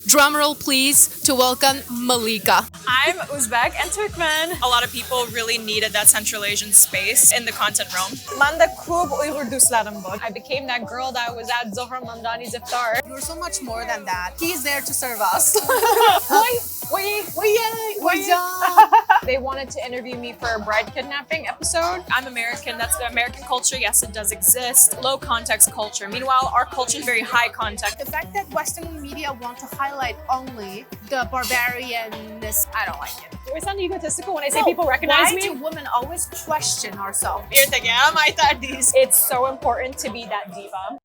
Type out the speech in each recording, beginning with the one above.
Drumroll please to welcome Malika. I'm Uzbek and Turkmen. A lot of people really needed that Central Asian space in the content realm. Man de खूब Uyghur dostlarım var. I became that girl that was at Zohra Mandani's iftar. You're so much more than that. He's there to serve us. They wanted to interview me for a bride kidnapping episode. I'm American. That's the American culture. Yes, it does exist. Low context culture. Meanwhile, our culture is very high context. The fact that Western media want to highlight only the barbarianness, I don't like it. Do I sound egotistical when I say people recognize me? Why do women always question ourselves? It's so important to be that diva.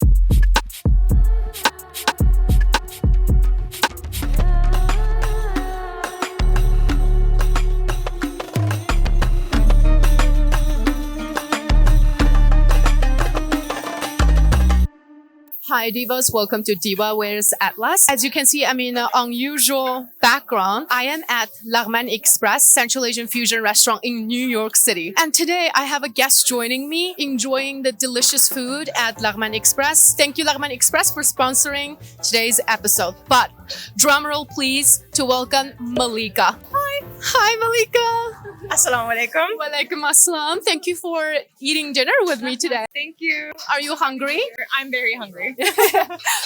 Hi Divas, welcome to Diva Wears Atlas. As you can see, I'm in an unusual background. I am at Laghman Express, Central Asian fusion restaurant in New York City. And today I have a guest joining me, enjoying the delicious food at Laghman Express. Thank you Laghman Express for sponsoring today's episode. But drumroll please to welcome Malika. Hi Malika. Assalamu alaikum. Walaikum assalam. Thank you for eating dinner with me today. Thank you. Are you hungry? I'm very hungry.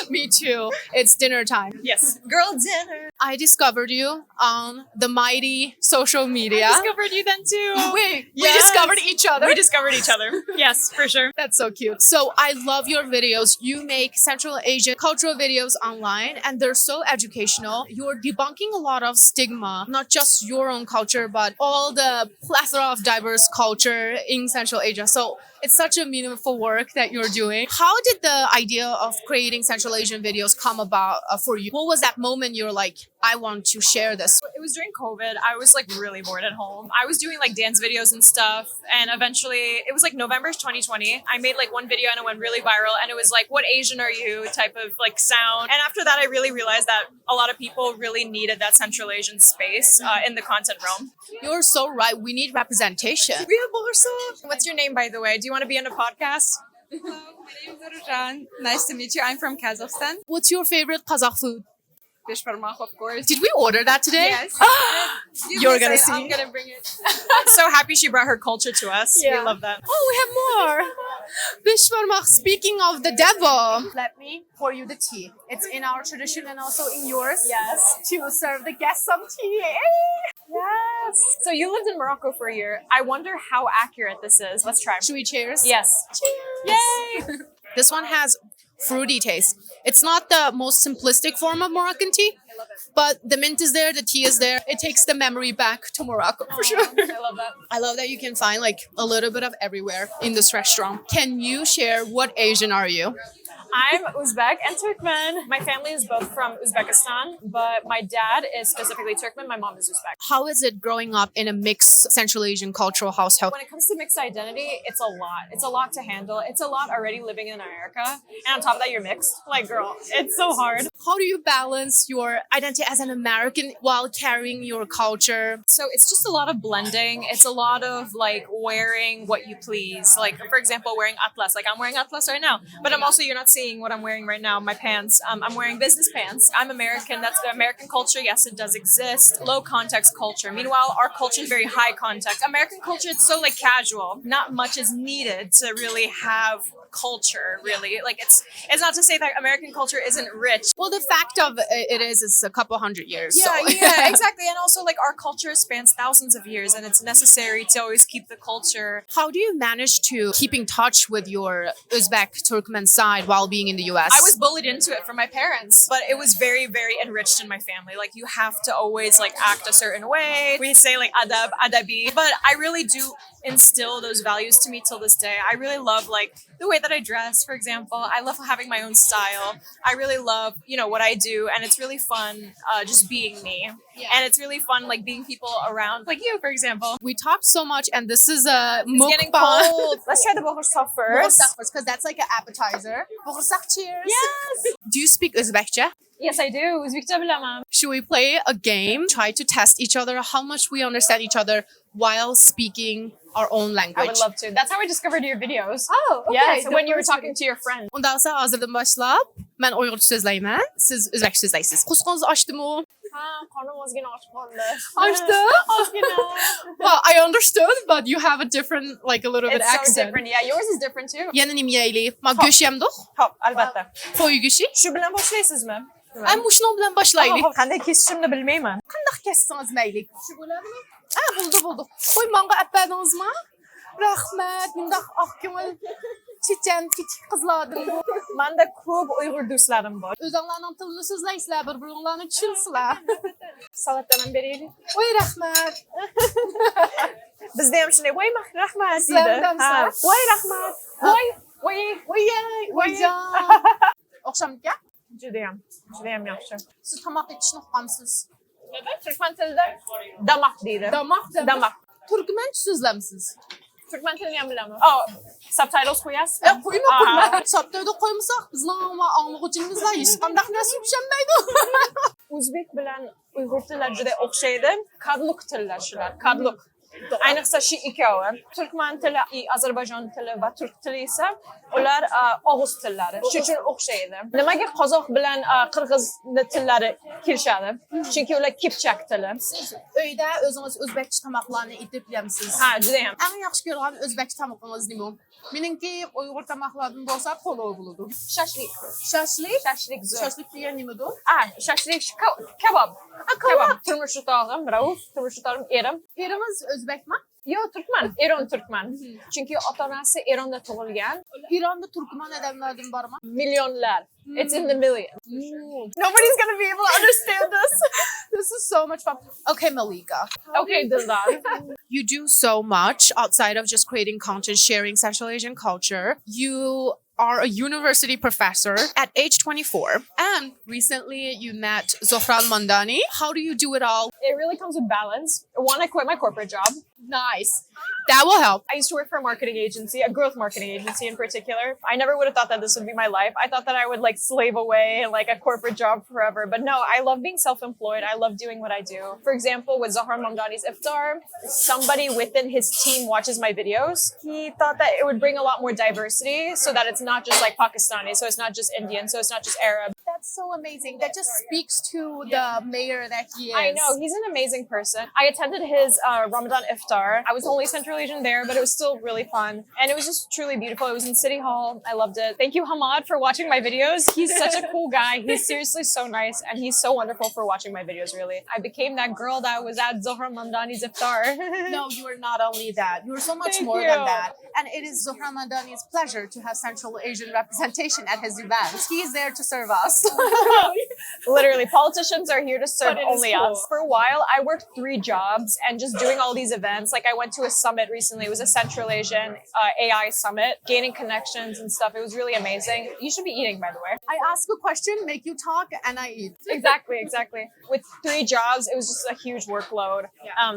Me too. It's dinner time. Yes. Girl dinner. I discovered you on the mighty social media. I discovered you then too. Wait, we Yes. discovered each other? We discovered each other. Yes, for sure. That's so cute. So I love your videos. You make Central Asian cultural videos online and they're so educational. You're debunking a lot of stigma, not just your own culture, but all the plethora of diverse culture in Central Asia. So it's such a meaningful work that you're doing. How did the idea of creating Central Asian videos come about for you? What was that moment you're like, I want to share this? It was during COVID. I was like really bored at home. I was doing like dance videos and stuff. And eventually it was like November 2020. I made like one video and it went really viral. And it was like, what Asian are you type of like sound. And after that, I really realized that a lot of people really needed that Central Asian space in the content realm. You're so right. We need representation. What's your name, by the way? Do you want to be on a podcast? Hello, my name is Arujan. Nice to meet you. I'm from Kazakhstan. What's your favorite Kazakh food? Fish parmak, of course. Did we order that today? Yes. You're gonna see. I'm gonna bring it. I'm so happy she brought her culture to us. Yeah. We love that. Oh, we have more. Bishwarmak, speaking of the devil. Let me pour you the tea. It's in our tradition and also in yours. Yes. To serve the guests some tea. Yes. So you lived in Morocco for a year. I wonder how accurate this is. Let's try. Should we cheers? Yes. Cheers. Yay. This one has fruity taste. It's not the most simplistic form of Moroccan tea, but the mint is there, the tea is there. It takes the memory back to Morocco for sure. I love that. I love that you can find like a little bit of everywhere in this restaurant. Can you share what Asian are you? I'm Uzbek and Turkmen. My family is both from Uzbekistan, but my dad is specifically Turkmen. My mom is Uzbek. How is it growing up in a mixed Central Asian cultural household? When it comes to mixed identity, it's a lot. It's a lot to handle. It's a lot already living in America. And on top of that, you're mixed. Like, girl, it's so hard. How do you balance your identity as an American while carrying your culture? So it's just a lot of blending. It's a lot of like wearing what you please. Like, for example, wearing atlas. Like I'm wearing atlas right now, but I'm also, you're not seeing what I'm wearing right now, my pants. I'm wearing business pants. I'm American. That's the American culture. Yes, it does exist. Low context culture. Meanwhile, our culture is very high context. American culture, it's so like casual. Not much is needed to really have culture, really. Like it's not to say that American culture isn't rich. Well, the fact of it is, it's a couple hundred years. Yeah, so. yeah, exactly. And also like our culture spans thousands of years and it's necessary to always keep the culture. How do you manage to keep in touch with your Uzbek Turkmen side while being in the US? I was bullied into it from my parents, but it was very, very enriched in my family. Like you have to always like act a certain way. We say like adab, adabi, but I really do instill those values to me till this day. I really love like the way that I dress, for example. I love having my own style. I really love, what I do. And it's really fun just being me. Yeah. And it's really fun like being people around, like you, for example. We talked so much and this is a It's getting mukbang. cold. Let's try the bohorsak first. Because that's like an appetizer. Bohorsak, cheers. Yes. Do you speak Uzbekce? Yes, I do. Uzbekçe bilemem. Should we play a game? Try to test each other how much we understand each other while speaking our own language. I would love to. That's how I discovered your videos. Oh, okay. Yes, The when you were first talking to your friend. Ondan sonra hazırdan başlap. Ben Uygurca sözleymen. Siz Özbek sözleysiniz. Kuskunuzu açtı mı? Ha, karnım az yine aç kaldı. Açtı. Az yine. Well, I understood, but you have a different, like a little bit It's so accent. different. Yeah, yours is different too. Yenenim yeyli. Ma göşyem doh. Hop, albatta. Foyu göşi. Şu bilen başlaysınız mı? Ben bu şunu bilen başlaylı. Qanday kesishimni bilmayman. Qandaq kessiniz mayli. Shu bo'ladimi? Buldu. Qo'y manga appadingizmi? Rahmat. Bundaq oq ko'ngil chechan kichik qizlardim. Menda ko'p Uyg'ur do'stlarim bor. O'zinglarning tilini so'zlaysizlar, bir-biringlarni tushunsizlar. Salatdan ham beraylik. Voy rahmat. Bizda ham shunday voy rahmat Sizlarda deydi. ham Ha, siz? voy rahmat. Voy Voyjon. O'xshamdika? Judayam yaxshi. Siz tomoq yetishni uqqansiz. Turkman tilida damaq deydi. Damaq. Turkmen so'zlamsiz. Turkman tilini ham bilaman. Oh, subtitles qo'yasizmi? Qo'yma. Subtitle qo'ymasak bizning anglag'uvchimizlar hech qanday narsa tushunmaydi. O'zbek bilan Uyg'ur tillari juda o'xshaydi. Kadluk tillar shular. Kadluk. Ayniqsa shu ikkovi. Turkman tili, Ozarbayjon tili va turk tili esa ular og'iz tillari. Shuning uchun o'xshaydi. Nimaga qozoq bilan qirg'iz tillari kelishadi? Chunki ular kipchak tili. Uyda o'zingiz o'zbekcha tomoqlarni etib yeysiz. Ha, juda ham. Eng yaxshi ko'rgan o'zbekcha tomoqingiz nima? Meningki Uyg'ur tomoqlaridan bo'lsa palov bo'ladi. Shashlik. Shashlik zo'r. Shashlik degan nimada? Shashlik kabob. Kabob. Turmush o'rtog'im, Rauf, turmush o'rtog'im erim. Eringiz o'zbekmi? Yo, Turkman. Eron Turkman. Chunki ota-onasi Eronda tug'ilgan. Ironda turkman odamlardan bormi? Millionlar. It's in the millions. Nobody's going to be able to understand this. This is so much fun. Okay, Malika. Okay, Dildar. You do so much outside of just creating content, sharing Central Asian culture. You are a university professor at age 24. And recently you met Zohran Mandani. How do you do it all? It really comes with balance. One, I quit my corporate job. Nice. That will help. I used to work for a marketing agency, a growth marketing agency in particular. I never would have thought that this would be my life. I thought that I would like slave away in like a corporate job forever. But no, I love being self-employed. I love doing what I do. For example, with Zohran Mamdani's Iftar, somebody within his team watches my videos. He thought that it would bring a lot more diversity so that it's not just like Pakistani, so it's not just Indian, so it's not just Arab. That's so amazing. That just speaks to the mayor that he is. I know. He's an amazing person. I attended his Ramadan Iftar. I was only Central Asian there, but it was still really fun. And it was just truly beautiful. It was in City Hall. I loved it. Thank you, Hamad, for watching my videos. He's such a cool guy. He's seriously so nice. And he's so wonderful for watching my videos, really. I became that girl that was at Zohran Mamdani's Iftar. No, you are not only that. You are so much Thank more you. than that. And it is Zohran Mandani's pleasure to have Central Asian representation at his events. He is there to serve us. Literally, politicians are here to serve But it is only cool. us. For a while, I worked 3 jobs and just doing all these events. Like I went to a summit recently. It was a Central Asian AI summit, gaining connections and stuff. It was really amazing. You should be eating, by the way. I ask a question, make you talk, and I eat. Exactly. With 3 jobs, it was just a huge workload.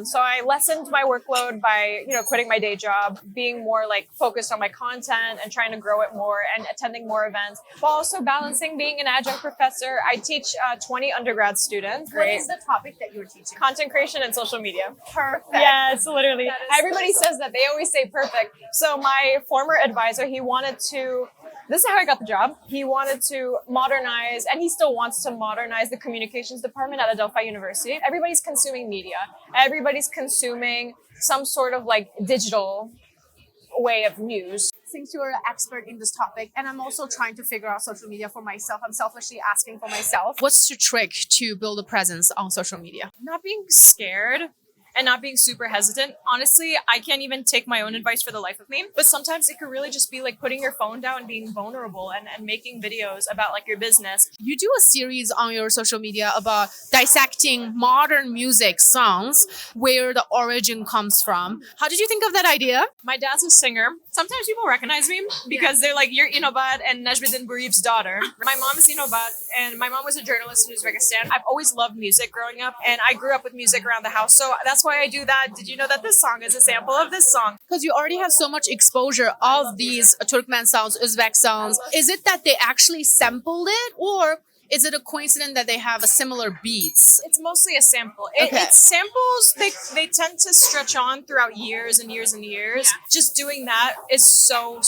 So I lessened my workload by, quitting my day job, being more like focused on my content and trying to grow it more and attending more events, while also balancing being an adjunct professor. I teach 20 undergrad students. What is the topic that you're teaching? Content creation and social media. Perfect. Yes, literally. That is Everybody says that. They always say perfect. So my former advisor, this is how I got the job. He wanted to modernize, and he still wants to modernize the communications department at Adelphi University. Everybody's consuming media. Everybody's consuming some sort of like digital way of news. Since you're an expert in this topic, and I'm also trying to figure out social media for myself, I'm selfishly asking for myself. What's the trick to build a presence on social media? Not being scared and not being super hesitant. Honestly, I can't even take my own advice for the life of me. But sometimes it could really just be like putting your phone down and being vulnerable and making videos about like your business. You do a series on your social media about dissecting modern music songs, where the origin comes from. How did you think of that idea? My dad's a singer. Sometimes people recognize me because they're like, you're Inobat and Najmuddin Buriev's daughter. My mom is Inobat and my mom was a journalist in Uzbekistan. I've always loved music growing up and I grew up with music around the house. So that's why I do that. Did you know that this song is a sample of this song? Because you already have so much exposure of these Turkmen sounds, Uzbek sounds. Is it that they actually sampled it, or Is it a coincidence that they have a similar beats? It's mostly a sample. Okay. It's samples. They tend to stretch on throughout years and years and years. Yeah. Just doing that is so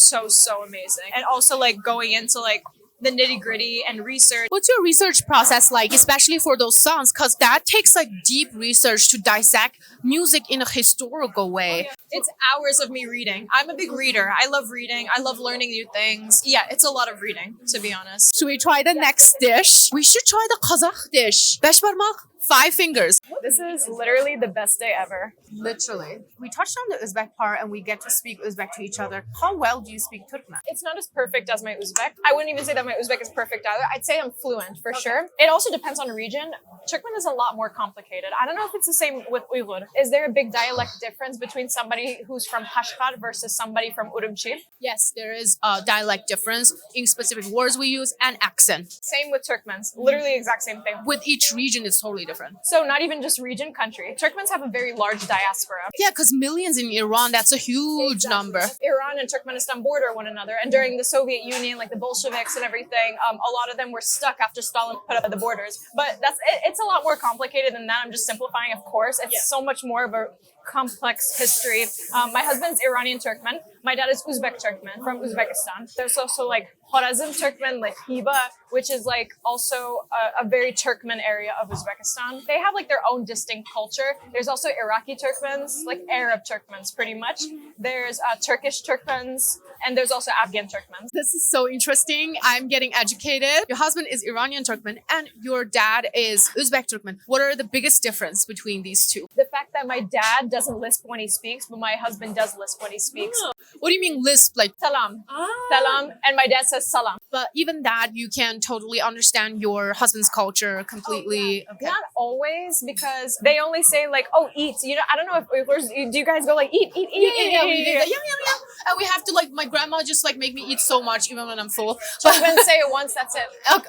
amazing. And also like going into like the nitty gritty and research. What's your research process like, especially for those songs? Because that takes like deep research to dissect music in a historical way. It's hours of me reading. I'm a big reader. I love reading. I love learning new things. Yeah, it's a lot of reading, to be honest. Should we try the next dish? We should try the Kazakh dish. Beş parmak, 5 fingers. This is literally the best day ever. Literally. We touched on the Uzbek part and we get to speak Uzbek to each other. How well do you speak Turkmen? It's not as perfect as my Uzbek. I wouldn't even say that my Uzbek is perfect either. I'd say I'm fluent for sure. It also depends on region. Turkmen is a lot more complicated. I don't know if it's the same with Uyghur. Is there a big dialect difference between somebody who's from Kashgar versus somebody from Urumqi? Yes, there is a dialect difference in specific words we use and accent. Same with Turkmens. Literally exact same thing. With each region, it's totally different. So not even just region, country. Turkmens have a very large diaspora. Yeah, because millions in Iran, that's a huge number. Iran and Turkmenistan border one another. And during the Soviet Union, like the Bolsheviks and everything, a lot of them were stuck after Stalin put up the borders. But it's a lot more complicated than that. I'm just simplifying, of course. It's so much more of a complex history. My husband's Iranian Turkmen. My dad is Uzbek Turkmen from Uzbekistan. There's also like Khorazm Turkmen, like Diva, which is like also a very Turkmen area of Uzbekistan. They have like their own distinct culture. There's also Iraqi Turkmens, like Arab Turkmens pretty much. There's Turkish Turkmens, and there's also Afghan Turkmens. This is so interesting. I'm getting educated. Your husband is Iranian Turkmen and your dad is Uzbek Turkmen. What are the biggest difference between these two? The fact that my dad doesn't lisp when he speaks, but my husband does lisp when he speaks. What do you mean lisp? Like, Salam. Salam. And my dad says salam. but even that, you can totally understand your husband's culture completely. Okay. Not always, because they only say like, oh, eat. You know, I don't know if Uyghurs, do you guys go like, eat, eat, eat, eat, Yeah, eat, we eat, did that. eat. Yeah. And we have to like, my grandma just like make me eat so much even when I'm full. But then say it once, that's it.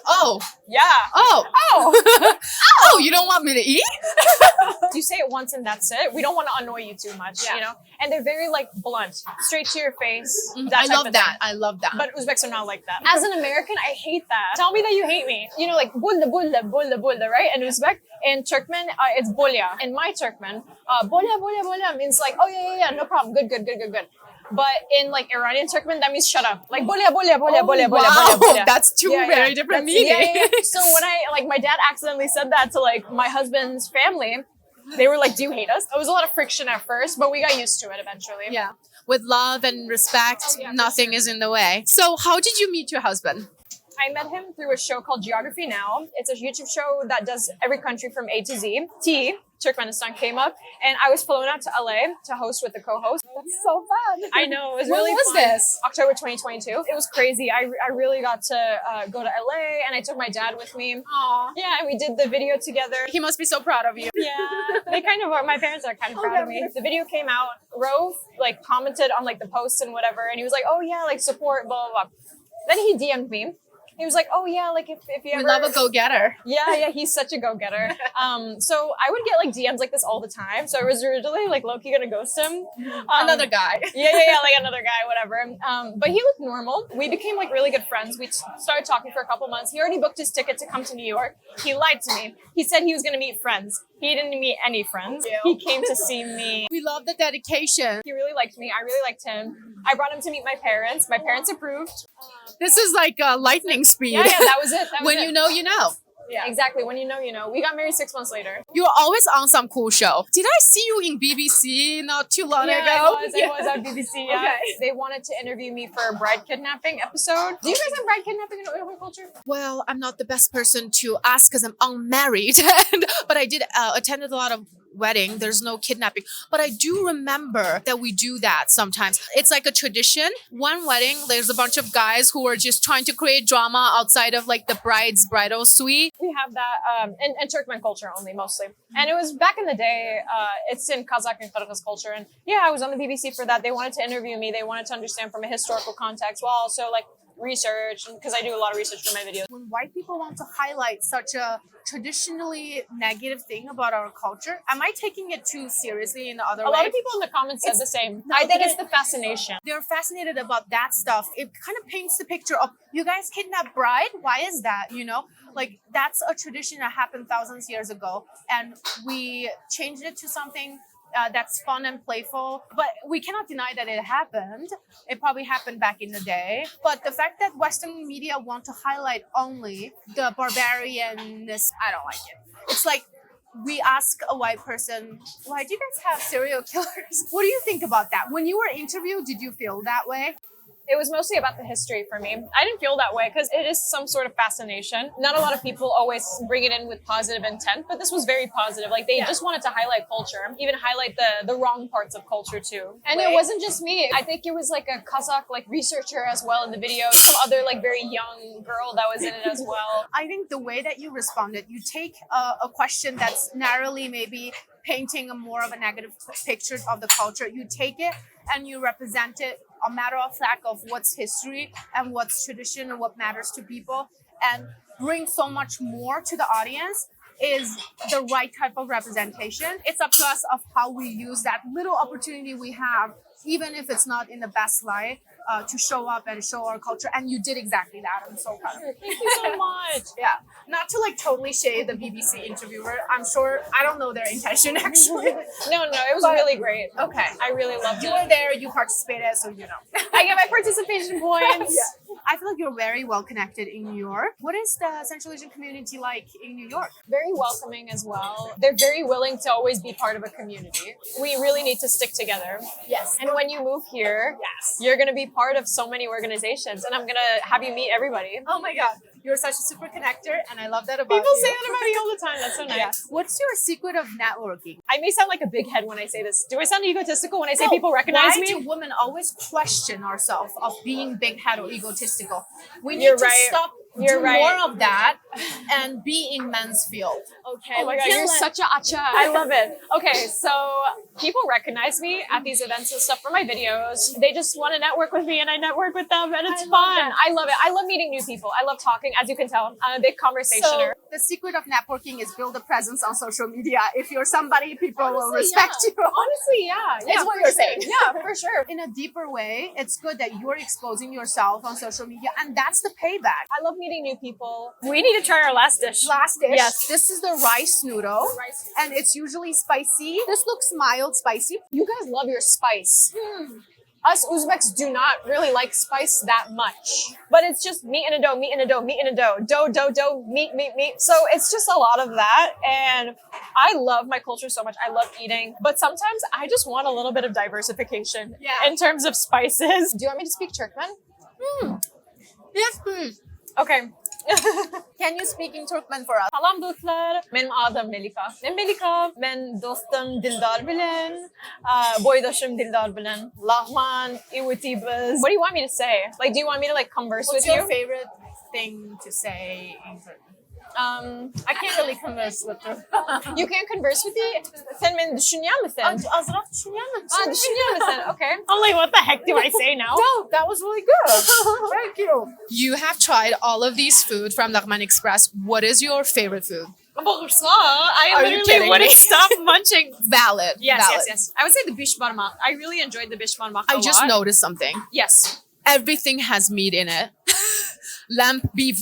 Oh, Yeah. oh, Oh. oh, you don't want me to eat? You say it once and that's it. We don't want to annoy you too much, you know? And they're very like blunt, straight to your face. I type love of that. thing. I love that. But Uzbeks are not like that. As an American, I hate that. Tell me that you hate me. You know, like bulla, bulla, bulla, bulla, right? And Uzbek. In Turkmen, it's bolya. In my Turkmen, bolya, bolya, bolya means like, oh yeah, no problem. Good. But in like Iranian Turkmen, that means shut up. Like bolya, bolya, bolya, bolya, bolya, wow, bolya, bolya. that's two very different meanings. Yeah. So when my dad accidentally said that to like my husband's family, they were like, do you hate us? It was a lot of friction at first, but we got used to it eventually. Yeah. With love and respect, nothing is in the way. So how did you meet your husband? I met him through a show called Geography Now. It's a YouTube show that does every country from A to Z. Turkmenistan came up, and I was flown out to LA to host with the co-host. That's so fun. I know, it was When really was fun. this? October 2022. It was crazy. I really got to go to LA, and I took my dad with me. Aww. Yeah, and we did the video together. He must be so proud of you. Yeah, they kind of are. My parents are kind of proud of me. The video came out. Rove like commented on like the posts and whatever, and he was like, "Oh yeah, like support, blah blah blah." Then he DM'd me. He was like, "Oh yeah, like if you ever." We love a go-getter. Yeah, he's such a go-getter. So I would get like DMs like this all the time. So I was originally like low-key gonna ghost him. Another guy. Yeah, like another guy, whatever. But he looked normal. We became like really good friends. We started talking for a couple months. He already booked his ticket to come to New York. He lied to me. He said he was gonna meet friends. He didn't meet any friends. He came to see me. We love the dedication. He really liked me. I really liked him. I brought him to meet my parents. My parents approved. This is like lightning speed. Yeah, that was it. When you know, you know. Yeah, exactly. When you know, you know. We got married 6 months later. You were always on some cool show. Did I see you in BBC not too long ago? I was on BBC. Yeah. Okay. They wanted to interview me for a bride kidnapping episode. Do you guys have bride kidnapping in Uyghur culture? Well, I'm not the best person to ask because I'm unmarried, but I did attended a lot of wedding. There's no kidnapping, but I do remember that we do that sometimes. It's like a tradition. One wedding, there's a bunch of guys who are just trying to create drama outside of like the bride's bridal suite. We have that in Turkmen culture only, mostly. And it was back in the day. It's in Kazakh and Kyrgyz culture. And yeah, I was on the BBC for that. They wanted to interview me. They wanted to understand from a historical context, while also like research, because I do a lot of research for my videos. When white people want to highlight such a traditionally negative thing about our culture, am I taking it too seriously in the other way? A lot of people in the comments said the same. I think it's the fascination. They're fascinated about that stuff. It kind of paints the picture of, you guys kidnap bride? Why is that, you know? Like that's a tradition that happened thousands of years ago, and we changed it to something that's fun and playful. But we cannot deny that it happened. It probably happened back in the day. But the fact that Western media want to highlight only the barbarianness, I don't like it. It's like we ask a white person, why do you guys have serial killers? What do you think about that? When you were interviewed, did you feel that way? It was mostly about the history for me. I didn't feel that way because it is some sort of fascination. Not a lot of people always bring it in with positive intent, but this was very positive. Like they just wanted to highlight culture, even highlight the wrong parts of culture too. And it wasn't just me. I think it was like a Kazakh like researcher as well in the video. Some other like very young girl that was in it as well. I think the way that you responded, you take a question that's narrowly maybe painting more of a negative picture of the culture. You take it and you represent it a matter of fact of what's history and what's tradition and what matters to people, and bring so much more to the audience is the right type of representation. It's up to us of how we use that little opportunity we have, even if it's not in the best light, to show up and show our culture. And you did exactly that. I'm so proud of you. Thank you so much. Yeah. Not to like totally shade the BBC interviewer. I'm sure, I don't know their intention actually. No, it was really great. Okay. I really loved it. You were there, you participated, so you know. I get my participation points. Yeah. I feel like you're very well connected in New York. What is the Central Asian community like in New York? Very welcoming as well. They're very willing to always be part of a community. We really need to stick together. Yes. And when you move here, you're going to be part of so many organizations, and I'm going to have you meet everybody. Oh my God. You're such a super connector, and I love that about People you. say that about me all the time. That's so nice. Yeah. What's your secret of networking? I may sound like a big head when I say this. Do I sound egotistical when I say people recognize Why me? do women always question ourselves of being big head or egotistical? We need You're to right. stop You're do right. more of that and be in men's field. Okay. Oh my God, you're such a acha. I love it. Okay, so people recognize me at these events and stuff for my videos. They just want to network with me, and I network with them, and it's fun. I love it. I love meeting new people. I love talking. As you can tell, I'm a big conversationer. So the secret of networking is build a presence on social media. If you're somebody, people will respect you. Honestly, yeah. Is what you're saying. Yeah, for sure. In a deeper way, it's good that you're exposing yourself on social media, and that's the payback. I love meeting new people. We need to try our last dish. Last dish. Yes. This is the rice noodle, and it's usually spicy. This looks mild spicy. You guys love your spice. Us Uzbeks do not really like spice that much. But it's just meat in a dough, meat in a dough, meat in a dough, dough, meat. So it's just a lot of that. And I love my culture so much. I love eating. But sometimes I just want a little bit of diversification in terms of spices. Do you want me to speak Turkmen? Yes, please. Okay. Can you speak in Turkmen for us? Salam dostlar. Benim adım Malika. Ben Malika. Ben dostum Dildar bilen. Boydaşım Dildar bilen. Laghman Shop. What do you want me to say? Like, do you want me to like converse What's with your you? favorite thing to say in Turkmen? I can't really converse with her. You can't converse with me? Sen beni düşünüyor musun? Azraq düşünüyor musun? Düşünüyor musun? Okay. I'm like, what the heck do I say now? No, that was really good. Thank you. You have tried all of these food from Laghman Express. What is your favorite food? I Are you literally kidding wouldn't me? stop munching. Valid. Valid. Yes. I would say the bish barmak. I really enjoyed the bish barmak a I just lot. noticed something. Yes. Everything has meat in it. Lamb beef,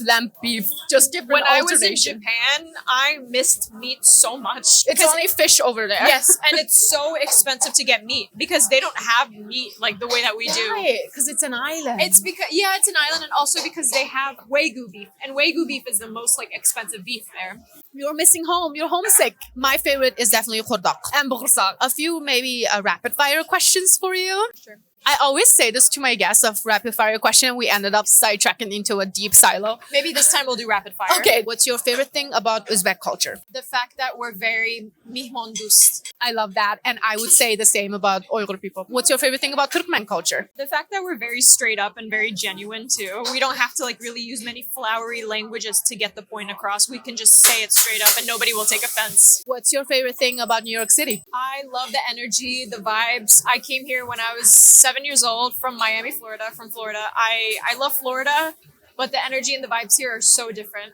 just different When I was in alternation. Japan, I missed meat so much. It's only fish over there. Yes, and it's so expensive to get meat because they don't have meat like the way that we do. Right, because it's an island. It's because it's an island, and also because they have wagyu beef, and wagyu beef is the most like expensive beef there. You're missing home. You're homesick. My favorite is definitely khordak and bugursak. A few maybe rapid fire questions for you. Sure. I always say this to my guests of rapid fire question. We ended up sidetracking into a deep silo. Maybe this time we'll do rapid fire. Okay, what's your favorite thing about Uzbek culture? The fact that we're very mihmondust. I love that. And I would say the same about Uyghur people. What's your favorite thing about Turkmen culture? The fact that we're very straight up and very genuine too. We don't have to like really use many flowery languages to get the point across. We can just say it straight up and nobody will take offense. What's your favorite thing about New York City? I love the energy, the vibes. I came here when I was 7 years old from Miami, Florida, from Florida. I love Florida. but the energy and the vibes here are so different.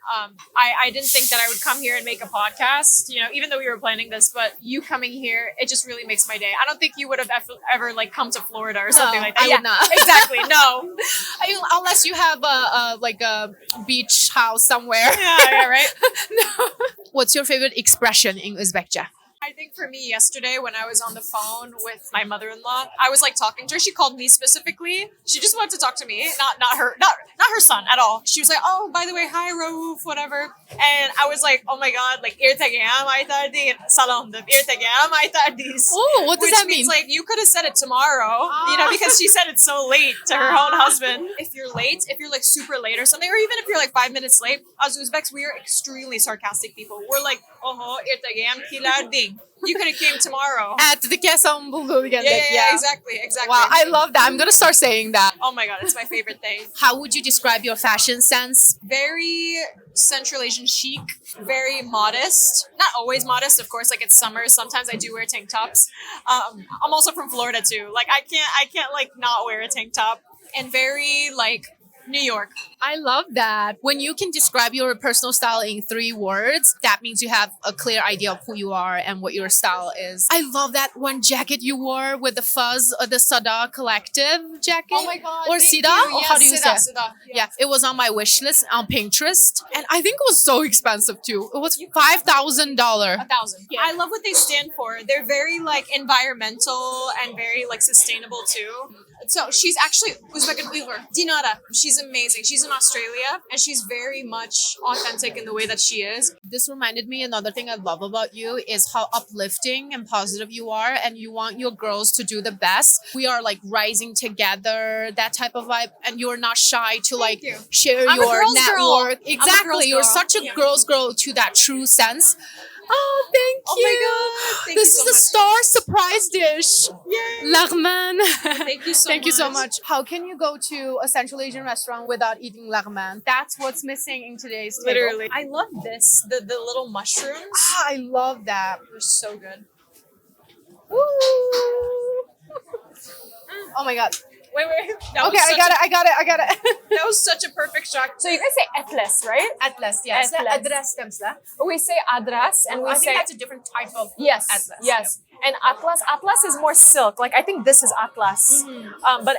I didn't think that I would come here and make a podcast, even though we were planning this, but you coming here, it just really makes my day. I don't think you would have ever like come to Florida or something like that. I would not. Exactly. No. Unless you have a beach house somewhere. Yeah, right. No. What's your favorite expression in Uzbekcha? I think for me yesterday when I was on the phone with my mother-in-law, I was like talking to her. She called me specifically. She just wanted to talk to me, not her son at all. She was like, "Oh, by the way, hi Rauf, whatever." And I was like, "Oh my god, like irtegam aitardin salamdım irtegam aitardis." Oh, what does Which that mean? means like you could have said it tomorrow, because she said it so late to her own husband. If you're late, if you're like super late or something, or even if you're like 5 minutes late, as Uzbeks, we are extremely sarcastic people. We're like, "Oh, irtegam kilardin." You could have came tomorrow. At the kesam bulduğu geldik. Yeah, exactly. Wow, I love that. I'm gonna start saying that. Oh my god, it's my favorite thing. How would you describe your fashion sense? Very Central Asian chic, very modest. Not always modest, of course. Like it's summer, sometimes I do wear tank tops. I'm also from Florida too. Like I can't like not wear a tank top. And very like New York. I love that. When you can describe your personal style in 3 words, that means you have a clear idea of who you are and what your style is. I love that one jacket you wore with the fuzz, the Sada Collective jacket. Oh my god. Or thank Sida? you. Or how do you Sida, say it? Sida. Yeah, it was on my wish list on Pinterest. And I think it was so expensive too. It was $5,000. 1,000. Yeah. I love what they stand for. They're very like environmental and very like sustainable too. So she's actually Uzbek and Uyghur. Dinara. She's amazing. She's in Australia and she's very much authentic in the way that she is. This reminded me, another thing I love about you is how uplifting and positive you are, and you want your girls to do the best. We are like rising together, that type of vibe, and you're not shy to like you. share I'm a your girl's girl. network. I'm a Exactly. girl's You're girl. such a Yeah. girl's girl to that true sense. Oh, thank Oh you. my God. Thank This you is so the much. star surprise dish. Yay. Laghman. Thank you so Thank much. you so much. How can you go to a Central Asian restaurant without eating laghman? That's what's missing in today's table. Literally. I love this. The little mushrooms. Ah, I love that. They're so good. Woo! Oh my god. Wait. That Okay, was I got it. That was such a perfect shot. So you guys say atlas, right? Atlas, yes. Atlas. Adres temsla. We say adras, and we I say think that's a different type of yes, atlas. yes. And atlas is more silk. Like I think this is atlas, but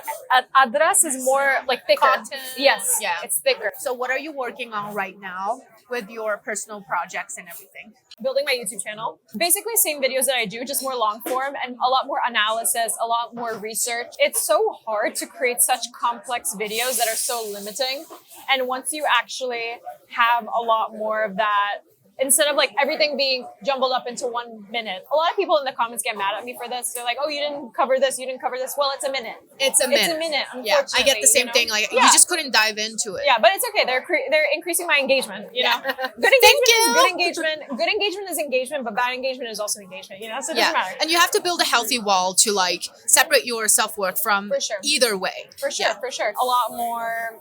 adras is more like thicker. Cotton. Yes, Yeah. it's thicker. So what are you working on right now with your personal projects and everything? Building my YouTube channel. Basically, same videos that I do, just more long form and a lot more analysis, a lot more research. It's so hard to create such complex videos that are so limiting. And once you actually have a lot more of that, instead of like everything being jumbled up into 1 minute. A lot of people in the comments get mad at me for this. They're like, "Oh, you didn't cover this, you didn't cover this." Well, it's a minute. It's a minute. It's a minute. Yeah, I get the same unfortunately, thing. Like Yeah. you just couldn't dive into it. Yeah, but it's okay. They're increasing my engagement. You know, good engagement is good engagement. Good engagement is engagement, but bad engagement is also engagement. You know, so it doesn't matter. And you have to build a healthy wall to like separate your self-worth from For sure. either way. For sure, for sure. A lot more,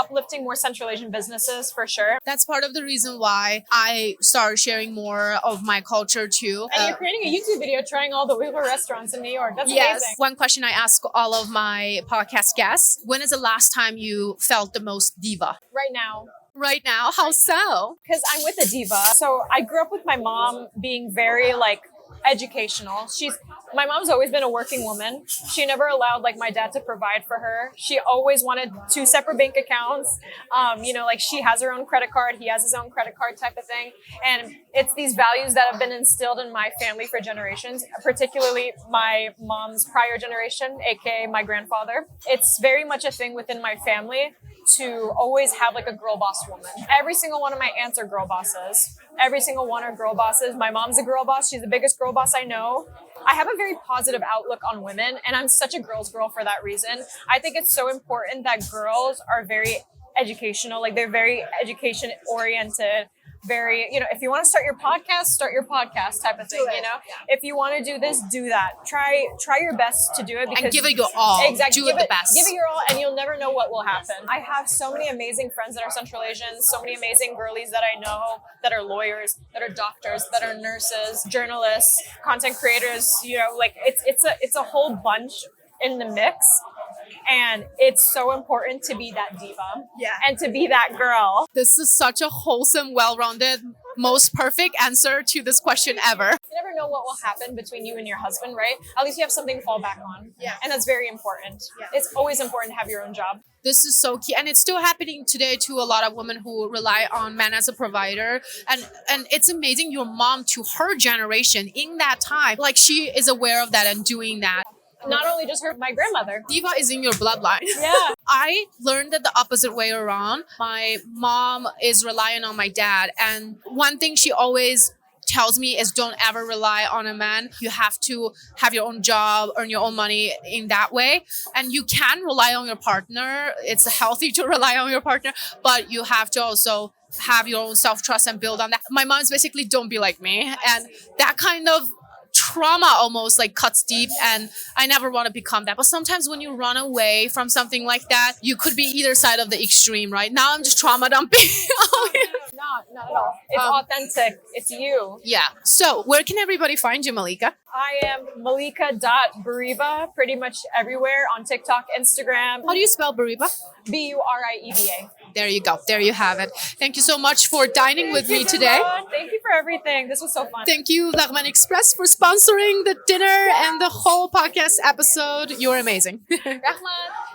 uplifting more Central Asian businesses for sure. That's part of the reason why I started sharing more of my culture too. And you're creating a YouTube video trying all the Uyghur restaurants in New York. That's Yes. amazing. One question I ask all of my podcast guests: when is the last time you felt the most diva? Right now, Right now, how so? because I'm with a diva. So I grew up with my mom being very like educational. My mom's always been a working woman. She never allowed like my dad to provide for her. She always wanted 2 separate bank accounts. Like she has her own credit card, he has his own credit card type of thing. And it's these values that have been instilled in my family for generations, particularly my mom's prior generation, aka my grandfather. It's very much a thing within my family to always have like a girl boss woman. Every single one of my aunts are girl bosses. Every single one are girl bosses. My mom's a girl boss. She's the biggest girl boss I know. I have a very positive outlook on women, and I'm such a girl's girl for that reason. I think it's so important that girls are very educational, like they're very education oriented, very, if you want to start your podcast type of thing, If you want to do this, do that. Try your best to do it because And give it your all. Exactly. Do it the best. Give it your all and you'll never know what will happen. I have so many amazing friends that are Central Asians, so many amazing girlies that I know that are lawyers, that are doctors, that are nurses, journalists, content creators, it's a whole bunch in the mix. And it's so important to be that diva. Yeah. And to be that girl. This is such a wholesome, well-rounded, most perfect answer to this question ever. You never know what will happen between you and your husband, right? At least you have something to fall back on. Yeah. And that's very important. Yeah. It's always important to have your own job. This is so key, and it's still happening today to a lot of women who rely on men as a provider. And it's amazing your mom, to her generation in that time, like she is aware of that and doing that. Not only just her, my grandmother. Diva is in your bloodline. Yeah. I learned that the opposite way around. My mom is relying on my dad, and one thing she always tells me is don't ever rely on a man. You have to have your own job, earn your own money in that way. And you can rely on your partner. It's healthy to rely on your partner, but you have to also have your own self-trust and build on that. My mom's basically don't be like me. And that kind of trauma almost like cuts deep, and I never want to become that. But sometimes when you run away from something like that, you could be either side of the extreme, right? Now I'm just trauma dumping. Not at all. It's authentic. It's you. Yeah. So where can everybody find you, Malika? I am Malika.Burieva pretty much everywhere on TikTok, Instagram. How do you spell Burieva? Burieva. There you go. There you have it. Thank you so much for dining with me today. Thank you for everything. This was so fun. Thank you, Laghman Express, for sponsoring the dinner and the whole podcast episode. You're amazing. Rahman.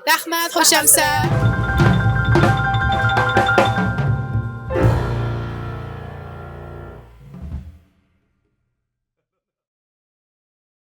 Rahmat, Hoshamsa.